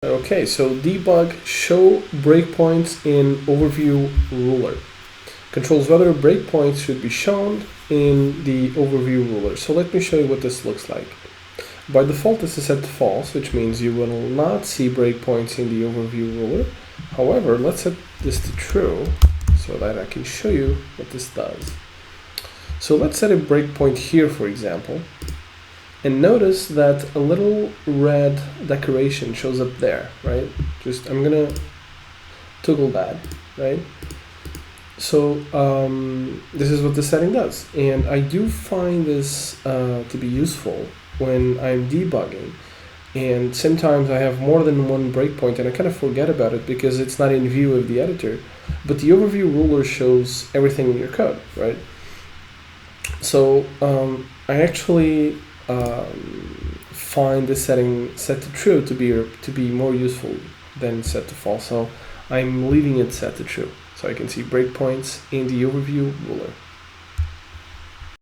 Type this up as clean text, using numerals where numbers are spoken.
Okay, so debug show breakpoints in overview ruler controls whether breakpoints should be shown in the overview ruler. So let me show you what this looks like. By default, this is set to false, which means you will not see breakpoints in the overview ruler. However, let's set this to true so that I can show you what this does. So let's set a breakpoint here, for example. And notice that a little red decoration shows up there, right? I'm gonna toggle that, right? So this is what the setting does. And I do find this to be useful when I'm debugging. And sometimes I have more than one breakpoint and I kind of forget about it because it's not in view of the editor. But the overview ruler shows everything in your code, right? So I actually find this setting set to true to be more useful than set to false. So I'm leaving it set to true so I can see breakpoints in the overview ruler.